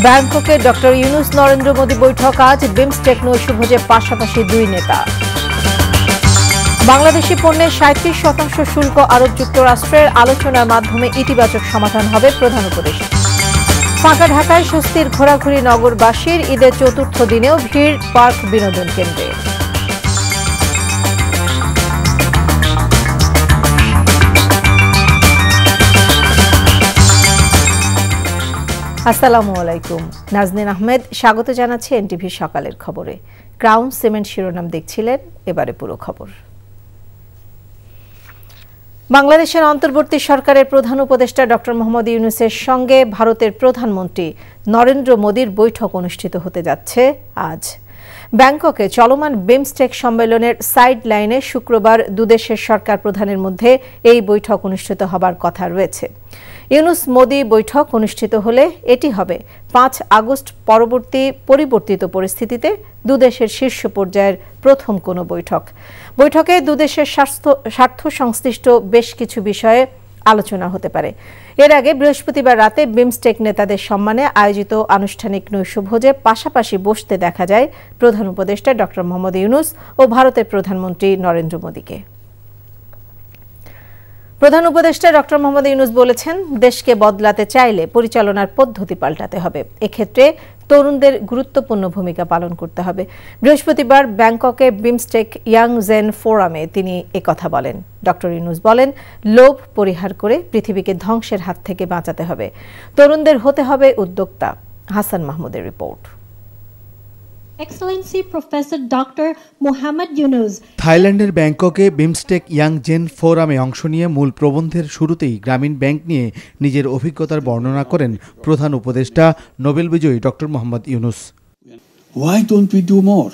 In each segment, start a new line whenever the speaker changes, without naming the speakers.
ব্যাংককে ডক্টর ইউনুস নরেন্দ্র মোদী বৈঠক আজ বিমস্টেক নৈশভোজে পাশাপাশি দুই নেতা। বাংলাদেশি পণ্যের ৩৭% শুল্ক আরোপ যুক্তরাষ্ট্রের আলোচনার মাধ্যমে ইতিবাচক সমাধান হবে প্রধান উপদেষ্টা। ফাঁকা ঢাকায় স্বস্তির ঘোরাঘুরি নগরবাসীর, ঈদের চতুর্থ দিনেও ভিড় পার্ক বিনোদন কেন্দ্রে। আসসালামু আলাইকুম, নাজনীন আহমেদ স্বাগত জানাচ্ছি এনটিভি সকালের খবরে। ক্রাউন সিমেন্ট শিরোনাম দেখছিলেন, এবারে পুরো খবর। বাংলাদেশের অন্তর্বর্তী সরকারের প্রধান উপদেষ্টা ডক্টর মোহাম্মদ ইউনূসের সঙ্গে ভারতের প্রধানমন্ত্রী নরেন্দ্র মোদীর বৈঠক অনুষ্ঠিত হতে যাচ্ছে আজ। ব্যাংককে চলমান বিমস্টেক সম্মেলনের সাইড লাইনে শুক্রবার দুদেশের সরকার প্রধানের মধ্যে এই বৈঠক অনুষ্ঠিত হবার কথা রয়েছে। ইউনূস মোদী বৈঠক অনুষ্ঠিত হলে এটি হবে ৫ আগস্ট পরিবর্তিত পরিস্থিতিতে দুদেশের শীর্ষ পর্যায়ের প্রথম কোনো বৈঠক। বৈঠকে দুদেশের স্বার্থ সংশ্লিষ্ট বেশ কিছু বিষয়ে আলোচনা হতে পারে। এর আগে বৃহস্পতিবার রাতে বিমস্টেক নেতাদের সম্মানে আয়োজিত আনুষ্ঠানিক নৈশভোজে পাশাপাশি বসতে দেখা যায় প্রধান উপদেষ্টা ডক্টর মোহাম্মদ ইউনূস ও ভারতের প্রধানমন্ত্রী নরেন্দ্র মোদীকে। প্রধান উপদেষ্টা ডক্টর মোহাম্মদ ইউনূস বলেছেন, দেশকে বদলাতে চাইলে পরিচালনার পদ্ধতি পাল্টাতে হবে। এক্ষেত্রে তরুণদের গুরুত্বপূর্ণ ভূমিকা পালন করতে হবে। বৃহস্পতিবার ব্যাংককে বিমস্টেক ইয়াং জেন ফোরামে তিনি একথা বলেন। ডক্টর ইউনূস বলেন, লোভ পরিহার করে পৃথিবীকে ধ্বংসের হাত থেকে বাঁচাতে হবে। তরুণদের হতে হবে উদ্যোক্তা। হাসান মাহমুদের report.
Excellency Professor Dr. Mohammad Yunus
থাইল্যান্ডের ব্যাংককে বিমস্টেক ইয়াং জেন ফোরামে অংশ নিয়ে মূল প্রবন্ধের শুরুতেই গ্রামীণ ব্যাংক নিয়ে নিজের অভিজ্ঞতার বর্ণনা করেন প্রধান উপদেষ্টা নোবেল বিজয়ী doctor Mohammad Yunus.
Why don't we do more?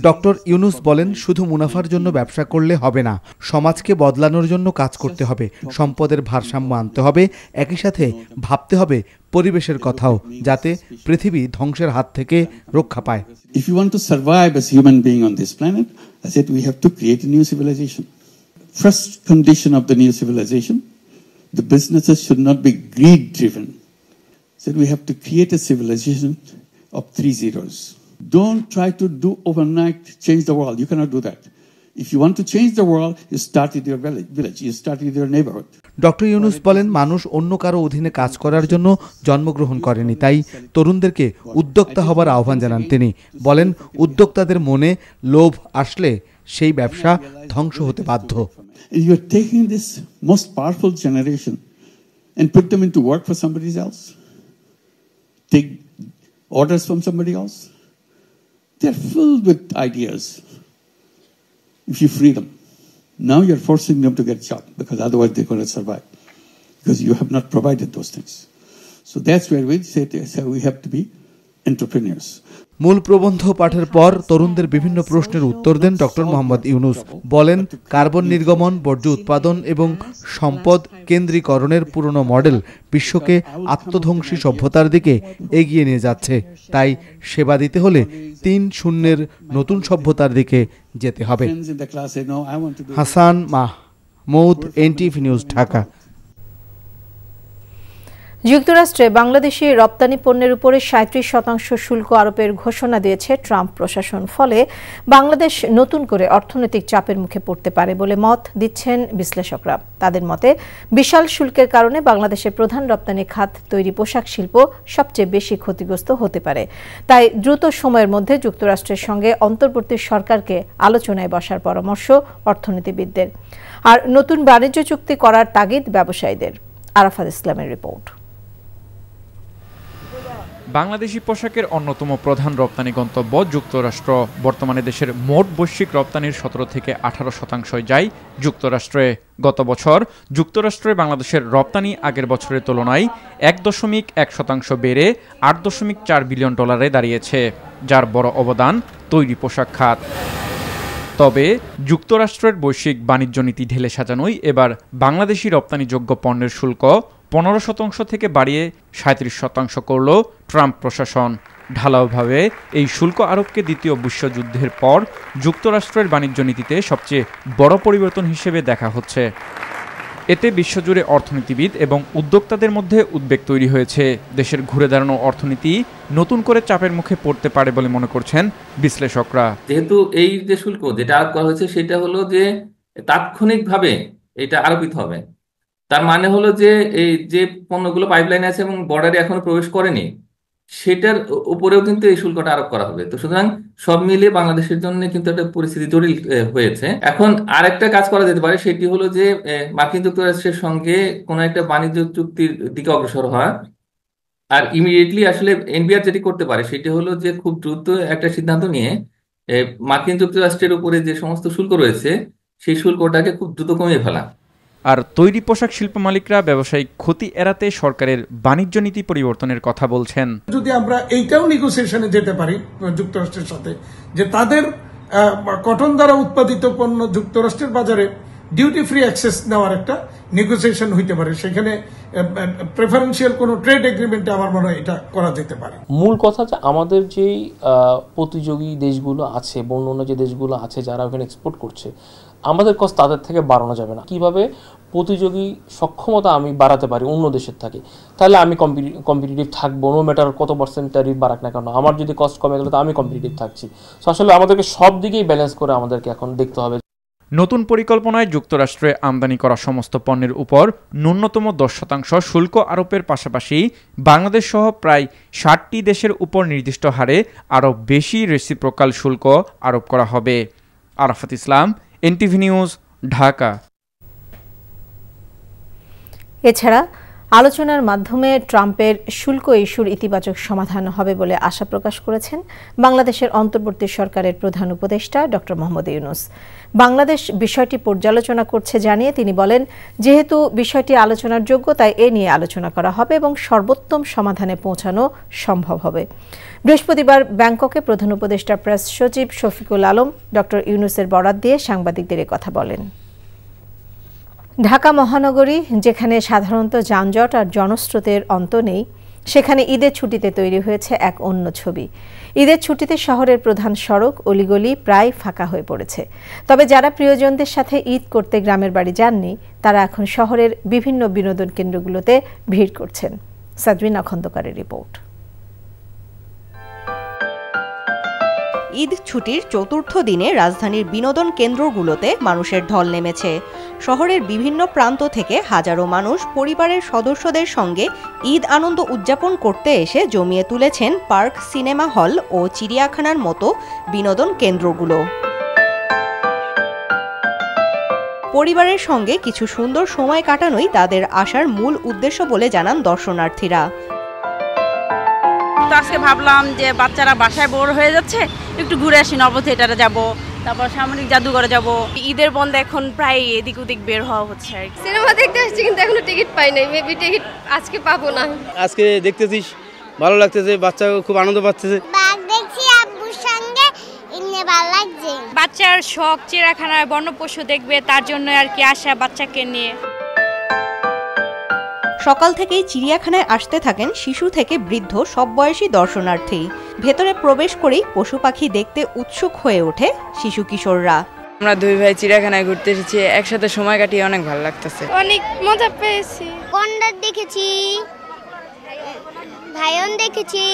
Doctor Yunus বলেন, শুধু মুনাফার জন্য ব্যবসা করলে হবে না, সমাজকে বদলানোর জন্য কাজ করতে হবে, সম্পদের ভারসাম্য আনতে হবে, একই সাথে ভাবতে হবে পরিবেশের কথাও, যাতে পৃথিবী ধ্বংসের হাত থেকে রক্ষা পায়।
If you want to survive as human being on this planet, I said we have to create a new civilization. First condition of the new civilization, the businesses should not be greed driven. I said we have to create a civilization of 3 zeros. Don't try to do overnight change the world. You cannot do that. If you want to change the world, you start with your village, you start with your neighborhood.
Doctor Yunus বলেন, মানুষ অন্য কারো অধীনে কাজ করার জন্য জন্মগ্রহণ করেনি, তাই তরুণদেরকে উদ্যোক্তা হবার আহ্বান জানান তিনি। বলেন, উদ্যোক্তাদের মনে লোভ আসলে সেই ব্যবসা ধ্বংস হতে বাধ্য।
You are taking this most powerful generation and put them into work for somebody else. Take orders from somebody else. They are filled with ideas. If you free them, now you're forcing them to get a job because otherwise they're going to survive because you have not provided those things. So that's where we say we have to be entrepreneurs.
মূল প্রবন্ধ পাঠের পর তরুণদের বিভিন্ন প্রশ্নের উত্তর দেন doctor Mohammad Yunus. বলেন, carbon নির্গমন, বর্জ্য উৎপাদন এবং সম্পদ কেন্দ্রীকরণের পুরনো মডেল বিশ্বকে আত্মধ্বংসী সভ্যতার দিকে এগিয়ে নিয়ে যাচ্ছে। তাই সেবা দিতে হলে ৩-০ নতুন সভ্যতার দিকে যেতে হবে। Hasan Mahmud, NTV news, Dhaka.
যুক্তরাষ্ট্রে বাংলাদেশি রপ্তানি পণ্যের উপরে ৩৭% শুল্ক আরোপের ঘোষণা দিয়েছে ট্রাম্প প্রশাসন। ফলে বাংলাদেশ নতুন করে অর্থনৈতিক চাপের মুখে পড়তে পারে বলে মত দিচ্ছেন বিশ্লেষকরা। তাদের মতে, বিশাল শুল্কের কারণে বাংলাদেশের প্রধান রপ্তানি খাত তৈরি পোশাক শিল্প সবচেয়ে বেশি ক্ষতিগ্রস্ত হতে পারে। তাই দ্রুত সময়ের মধ্যে যুক্তরাষ্ট্রের সঙ্গে অন্তর্বর্তী সরকারকে আলোচনায় বসার পরামর্শ অর্থনীতিবিদদের। আর নতুন বাণিজ্য চুক্তি করার তাগিদ ব্যবসায়ীদের। আরাফাত ইসলামের রিপোর্ট।
বাংলাদেশি পোশাকের অন্যতম প্রধান রপ্তানি গন্তব্য যুক্তরাষ্ট্র। বর্তমানে দেশের মোট বৈশ্বিক রপ্তানির ১৭ থেকে 18% যায় যুক্তরাষ্ট্রে। গত বছর যুক্তরাষ্ট্রে বাংলাদেশের রপ্তানি আগের বছরের তুলনায় ১.১% বেড়ে $৮.৪ বিলিয়ন দাঁড়িয়েছে, যার বড় অবদান তৈরি পোশাক খাত। তবে যুক্তরাষ্ট্রের বৈশ্বিক বাণিজ্য নীতি ঢেলে সাজানোই এবার বাংলাদেশি রপ্তানিযোগ্য পণ্যের শুল্ক 15% থেকে বাড়িয়ে 37% করল ট্রাম্প প্রশাসন। ঢালাওভাবে এই শুল্ক আরোপকে দ্বিতীয় বিশ্বযুদ্ধের পর যুক্তরাষ্ট্রের বাণিজ্য নীতিতে সবচেয়ে বড় পরিবর্তন হিসেবে দেখা হচ্ছে। এতে বিশ্বজুড়ে অর্থনীতিবিদ এবং উদ্যোক্তাদের মধ্যে উদ্বেগ তৈরি হয়েছে। দেশের ঘুরে দাঁড়ানো অর্থনীতি নতুন করে চাপের মুখে পড়তে পারে বলে মনে করছেন বিশ্লেষকরা।
যেহেতু এই যে শুল্ক যেটা আরোপ করা হয়েছে সেটা হলো যে তাৎক্ষণিকভাবে এটা আরোপিত হবে, তার মানে হলো যে এই যে পণ্যগুলো পাইপলাইনে আছে এবং বর্ডারে এখনো প্রবেশ করেনি সেটার উপরেও কিন্তু এই শুল্কটা আরোপ করা হবে। তো সুতরাং সব মিলিয়ে বাংলাদেশের জন্য কিন্তু একটা পরিস্থিতি জটিল হয়েছে। এখন আরেকটা কাজ করা যেতে পারে, সেটি হলো যে মার্কিন যুক্তরাষ্ট্রের সঙ্গে কোনো একটা বাণিজ্য চুক্তির দিকে অগ্রসর হওয়া। আর ইমিডিয়েটলি আসলে এনবিআর যেটি করতে পারে সেটি হলো যে খুব দ্রুত একটা সিদ্ধান্ত নিয়ে মার্কিন যুক্তরাষ্ট্রের উপরে যে সমস্ত শুল্ক রয়েছে সেই শুল্কটাকে খুব দ্রুত কমিয়ে ফেলা।
আর তৈরি পোশাক শিল্প মালিকরা ব্যবসায়িক ক্ষতি এড়াতে সরকারের বাণিজ্য নীতি পরিবর্তনের কথা বলছেন।
যদি আমরা এইটাও নেগোসিয়েশনে যেতে পারি যুক্তরাষ্ট্রের সাথে, যে তাদের কটন দ্বারা উৎপাদিত পণ্য যুক্তরাষ্ট্রের বাজারে ডিউটি ফ্রি অ্যাক্সেস নেওয়ার একটা নেগোসিয়েশন হইতে পারে, সেখানে প্রেফারেন্সিয়াল কোনো ট্রেড এগ্রিমেন্টে আমার মনে হয় এটা করা যেতে পারে।
মূল কথা যে আমাদের যেই প্রতিযোগী দেশগুলো আছে, অন্য যে দেশগুলো আছে যারা ওখানে এক্সপোর্ট করছে, আমাদের কস্ট তাদের থেকে বাড়ানো যাবে না। কিভাবে প্রতিযোগী সক্ষমতা আমি বাড়াতে পারি অন্য দেশের থেকে, তাহলে আমি কম্পিটিটিভ থাকবো, নো ম্যাটার কত পার্সেন্ট ট্যারিফ বাড়াক না কেন, আমার যদি কস্ট কমে গেলে তো আমি কম্পিটিটিভ থাকছি। সো আসলে আমাদেরকে সব দিকেই ব্যালেন্স করে আমাদেরকে এখন দেখতে হবে।
নতুন পরিকল্পনায় যুক্তরাষ্ট্রে আমদানি করা সমস্ত পণ্যের উপর ন্যূনতম 10% শুল্ক আরোপের পাশাপাশি বাংলাদেশ সহ প্রায় 60টি দেশের উপর নির্দিষ্ট হারে আরও বেশি রেসিপ্রোকাল শুল্ক আরোপ করা হবে। আরাফাত ইসলাম, এনটিভি নিউজ, ঢাকা।
এছাড়া আলোচনার মাধ্যমে ট্রাম্পের শুল্ক ইস্যুর ইতিবাচক সমাধান হবে বলে আশা প্রকাশ করেছেন বাংলাদেশের অন্তর্বর্তী সরকারের প্রধান উপদেষ্টা ডক্টর মোহাম্মদ ইউনূস। বাংলাদেশ বিষয়টি পর্যালোচনা করছে জানিয়ে তিনি বলেন, যেহেতু বিষয়টি আলোচনার যোগ্য তাই এ নিয়ে আলোচনা করা হবে এবং সর্বোত্তম সমাধানে পৌঁছানো সম্ভব হবে। বৃহস্পতিবার ব্যাংককে প্রধান উপদেষ্টা প্রেস সচিব শফিকুল আলম ডক্টর ইউনূসের বরাত দিয়ে সাংবাদিকদের কথা বলেন। ঢাকা মহানগরী, যেখানে সাধারণত যানজট আর জনস্রোতের অন্ত নেই, সেখানে ঈদের ছুটিতে তৈরি হয়েছে এক অন্য ছবি। ঈদের ছুটিতে শহরের প্রধান সড়ক অলিগলি প্রায় ফাঁকা হয়ে পড়েছে। তবে যারা প্রিয়জনদের সাথে ঈদ করতে গ্রামের বাড়ি যাননি, তারা এখন শহরের বিভিন্ন বিনোদন কেন্দ্রগুলোতে ভিড় করছেন। সাদরিনা খন্দকারের রিপোর্ট।
ঈদ ছুটির চতুর্থ দিনে রাজধানীর বিনোদন কেন্দ্রগুলোতে মানুষের ঢল নেমেছে। শহরের বিভিন্ন প্রান্ত থেকে হাজারো মানুষ পরিবারের সদস্যদের সঙ্গে ঈদ আনন্দ উদযাপন করতে এসে জমিয়ে তুলেছেন পার্ক, সিনেমা হল ও চিড়িয়াখানার মতো বিনোদন কেন্দ্রগুলো। পরিবারের সঙ্গে কিছু সুন্দর সময় কাটানোই তাদের আসার মূল উদ্দেশ্য বলে জানান দর্শনার্থীরা।
তো আজকে ভাবলাম যে বাচ্চারা বাসায় বোর হয়ে যাচ্ছে, একটু ঘুরে আসি, নব থিয়েটারে যাবো, তারপর সামরিক জাদুঘরে যাবো। ঈদের বন্ধ এখন প্রায় এদিক ওদিক বের হওয়া হচ্ছে।
সিনেমা দেখতে আসছি কিন্তু এখনো টিকিট পাই নাই, মেবি টিকিট আজকে পাবো না।
আজকে দেখতেছিস, ভালো লাগতেছে, বাচ্চা খুব আনন্দ পাচ্ছে।
বাঘ দেখছি আব্বুর সঙ্গে, এমনি ভালো লাগছে।
বাচ্চার শখ চিড়িয়াখানায় বন্য পশু দেখবে, তার জন্য আর কি আসা বাচ্চাকে নিয়ে।
সকাল থেকেই চিড়িয়াখানায় আসতে থাকেন শিশু থেকে বৃদ্ধ সব বয়সী দর্শনার্থী। ভেতরে প্রবেশ করেই পশু পাখি দেখতে উৎসুক হয়ে ওঠে শিশু কিশোররা।
আমরা দুই ভাই চিড়িয়াখানায় ঘুরতে এসেছি, একসাথে সময় কাটিয়ে অনেক ভালো লাগতেছে।
অনেক মজা পেয়েছি।
গন্ডার দেখেছি, লায়ন দেখেছি,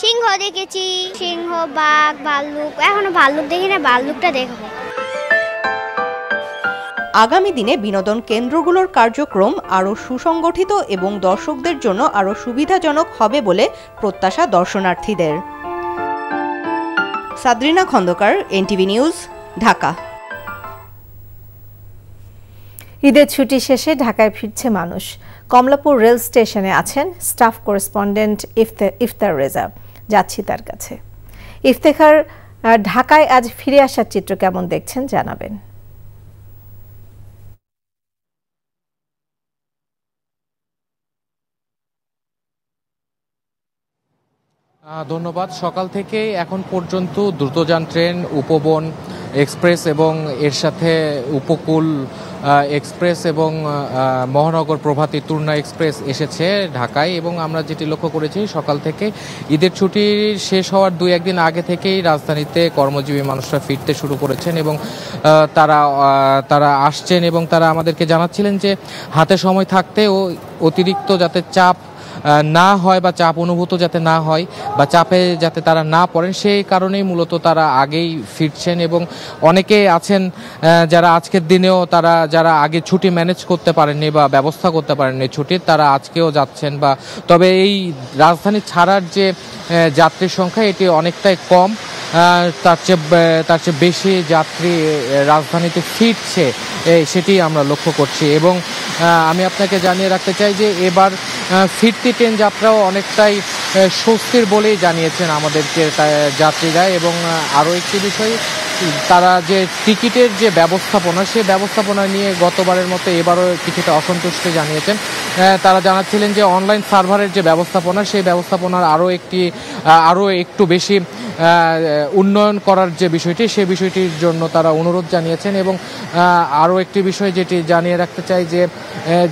সিংহ দেখেছি, সিংহ, বাঘ, ভাল্লুক। এখনো ভাল্লুক দেখি না, ভাল্লুকটা দেখবো।
আগামী দিনে বিনোদন কেন্দ্রগুলোর কার্যক্রম আরও সুসংগঠিত এবং দর্শকদের জন্য আরও সুবিধাজনক হবে বলে প্রত্যাশা দর্শনার্থীদের। সাদরিনা খন্দকার, এনটিভি নিউজ, ঢাকা।
ঈদের ছুটি শেষে ঢাকায় ফিরছে মানুষ। কমলাপুর রেল স্টেশনে আছেন স্টাফ করেসপন্ডেন্ট ইফতার রেজা। যাচ্ছি তার কাছে। ইফতেখার, ঢাকায় আজ ফিরে আসার চিত্র কেমন দেখছেন জানাবেন।
ধন্যবাদ। সকাল থেকে এখন পর্যন্ত দ্রুতযান ট্রেন, উপবন এক্সপ্রেস এবং এর সাথে উপকূল এক্সপ্রেস এবং মহানগর প্রভাতী তুর্না এক্সপ্রেস এসেছে ঢাকায়, এবং আমরা যেটি লক্ষ্য করেছি সকাল থেকে ঈদের ছুটি শেষ হওয়ার 2-1 দিন আগে থেকেই রাজধানীতে কর্মজীবী মানুষরা ফিরতে শুরু করেছেন এবং তারা আসছেন এবং তারা আমাদেরকে জানাচ্ছিলেন যে হাতে সময় থাকতেও অতিরিক্ত যাতে চাপ না হয় বা চাপ অনুভূত যাতে না হয় বা চাপে যাতে তারা না পড়েন, সেই কারণেই মূলত তারা আগেই ফিরছেন। এবং অনেকে আছেন যারা আজকের দিনেও যারা আগে ছুটি ম্যানেজ করতে পারেননি বা ব্যবস্থা করতে পারেননি ছুটির, তারা আজকেও যাচ্ছেন। তবে এই রাজধানী ছাড়ার যে যাত্রীর সংখ্যা এটি অনেকটাই কম, তার চেয়ে বেশি যাত্রী রাজধানীতে ফিরছে সেটি আমরা লক্ষ্য করছি। এবং আমি আপনাকে জানিয়ে রাখতে চাই যে এবার ফিরতি ট্রেন যাত্রাও অনেকটাই স্বস্তির বলেই জানিয়েছেন আমাদেরকে যাত্রীরা। এবং আরও একটি বিষয়, তারা যে টিকিটের যে ব্যবস্থাপনা, সেই ব্যবস্থাপনা নিয়ে গতবারের মতো এবারও কিছুটা অসন্তুষ্টি জানিয়েছেন। তারা জানাচ্ছিলেন যে অনলাইন সার্ভারের যে ব্যবস্থাপনা, সেই ব্যবস্থাপনার আরও একটু বেশি উন্নয়ন করার যে বিষয়টি, সেই বিষয়টির জন্য তারা অনুরোধ জানিয়েছেন। এবং আরও একটি বিষয় যেটি জানিয়ে রাখতে চাই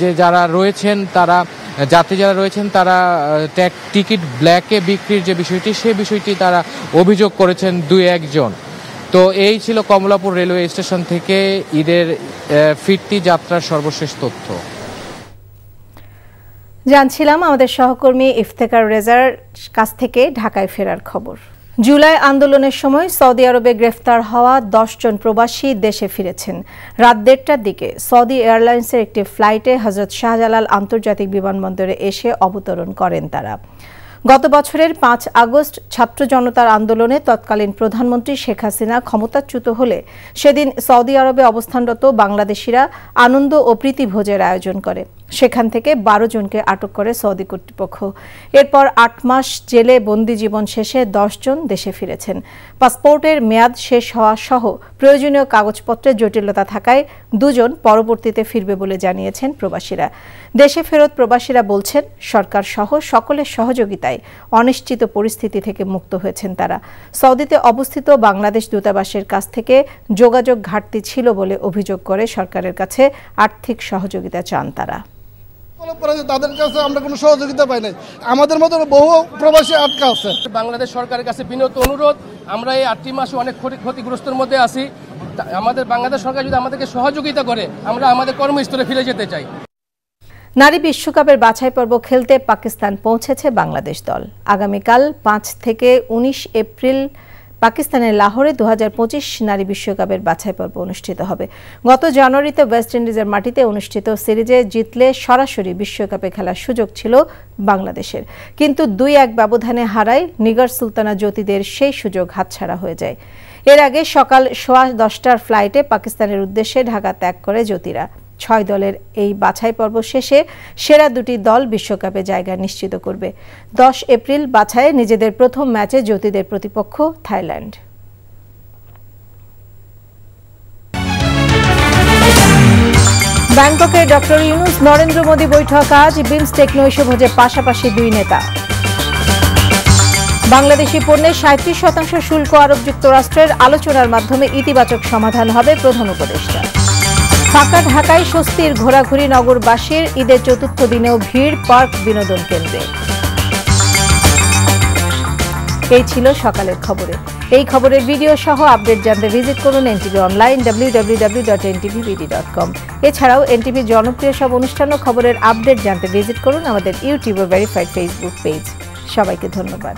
যে যারা রয়েছেন যাত্রী যারা রয়েছেন তারা টিকিট ব্ল্যাকে বিক্রির যে বিষয়টি, সেই বিষয়টি তারা অভিযোগ করেছেন 2-1 জন। তো এই ছিল কমলাপুর রেলওয়ে স্টেশন থেকে ঈদের ফিরতি যাত্রার সর্বশেষ তথ্য।
জানছিলাম আমাদের সহকর্মী ইফতেখার রেজার কাছ থেকে ঢাকায় ফেরার খবর। জুলাই আন্দোলনের সময় সৌদি আরবে গ্রেফতার হওয়া 10 জন প্রবাসী দেশে ফিরেছেন। রাত 1টার দিকে সৌদি এয়ারলাইন্সের একটি ফ্লাইটে হযরত শাহজালাল আন্তর্জাতিক বিমানবন্দরে এসে অবতরণ করেন তারা। গত বছরের 5 আগস্ট ছাত্র জনতার আন্দোলনে তৎকালীন প্রধানমন্ত্রী শেখ হাসিনা ক্ষমতাচ্যুত হলে সেদিন সৌদি আরবে অবস্থানরত বাংলাদেশিরা আনন্দ ও প্রীতিভোজের আয়োজন করে। সেখান থেকে 12 জনকে আটক করে সৌদি কর্তৃপক্ষ। এরপর 8 মাস জেলে বন্দি জীবন শেষে 10 জন দেশে ফিরেছেন। পাসপোর্টের মেয়াদ শেষ হওয়া সহ প্রয়োজনীয় কাগজপত্রের জটিলতা থাকায় 2 জন পরবর্তীতে ফিরবে বলে জানিয়েছেন প্রবাসীরা। দেশে ফেরত প্রবাসীরা বলছেন সরকার সহ সকলের সহযোগিতায় অনিশ্চিত পরিস্থিতি থেকে মুক্ত হয়েছেন তারা। সৌদিতে অবস্থিত বাংলাদেশ দূতাবাসের কাছ থেকে যোগাযোগ ঘাটতি ছিল বলে অভিযোগ করে সরকারের কাছে আর্থিক সহযোগিতা চান তারা।
তাদের কাছে আমরা কোনো সহযোগিতা পাই নাই, আমাদের মতো বহু প্রবাসী আটকা আছে।
বাংলাদেশ সরকারের কাছে বিনীত অনুরোধ, আমরা এই 8টি মাসে অনেক ক্ষতিগ্রস্তের মধ্যে আছি। আমাদের বাংলাদেশ সরকার যদি আমাদেরকে সহযোগিতা করে আমরা আমাদের কর্মস্থলে ফিরে যেতে চাই।
নারী বিশ্বকাপের বাছাই পর্ব খেলতে পাকিস্তান পৌঁছেছে বাংলাদেশ দল। আগামীকাল 5 থেকে 19 এপ্রিল পাকিস্তানের লাহোরে 2025 নারী বিশ্বকাপের বাছাই পর্ব অনুষ্ঠিত হবে। গত জানুয়ারিতে ওয়েস্ট ইন্ডিজের মাটিতে অনুষ্ঠিত সিরিজে জিতলে সরাসরি বিশ্বকাপে খেলার সুযোগ ছিল বাংলাদেশের, কিন্তু 2-1 ব্যবধানে হারায় নিগার সুলতানা জ্যোতিদের সেই সুযোগ হাতছাড়া হয়ে যায়। এর আগে সকাল 10:15টার ফ্লাইটে পাকিস্তানের উদ্দেশ্যে ঢাকা ত্যাগ করে জ্যোতিরা। 6 দলের এই বাছাই পর্ব শেষে সেরা 2টি দল বিশ্বকাপে জায়গা নিশ্চিত করবে। 10 এপ্রিল বাছাইয়ে নিজেদের প্রথম ম্যাচে জ্যোতিদের প্রতিপক্ষ থাইল্যান্ড। ব্যাংককে ডক্টর ইউনূস নরেন্দ্র মোদী বৈঠক আজ। বিমস্টেক নৈশভোজে পাশাপাশি 2 নেতা। বাংলাদেশি পণ্যে 37% শুল্ক আরোপ যুক্তরাষ্ট্রের, আলোচনার মাধ্যমে ইতিবাচক সমাধান হবে প্রধান উপদেষ্টা। ফাঁকা ঢাকায় স্বস্তির ঘোরাঘুরি নগরবাসীর, ঈদের 4র্থ দিনেও ভিড় পার্ক বিনোদন কেন্দ্রে। এই ছিল সকালের খবরে। এই খবরের ভিডিও সহ আপডেট জানতে ভিজিট করুন এনটিভি অনলাইন www.ntvbd.com। এছাড়াও এনটিভির জনপ্রিয় সব অনুষ্ঠান ও খবরের আপডেট জানতে ভিজিট করুন আমাদের ইউটিউব ও ভেরিফাইড ফেসবুক পেজ। সবাইকে ধন্যবাদ।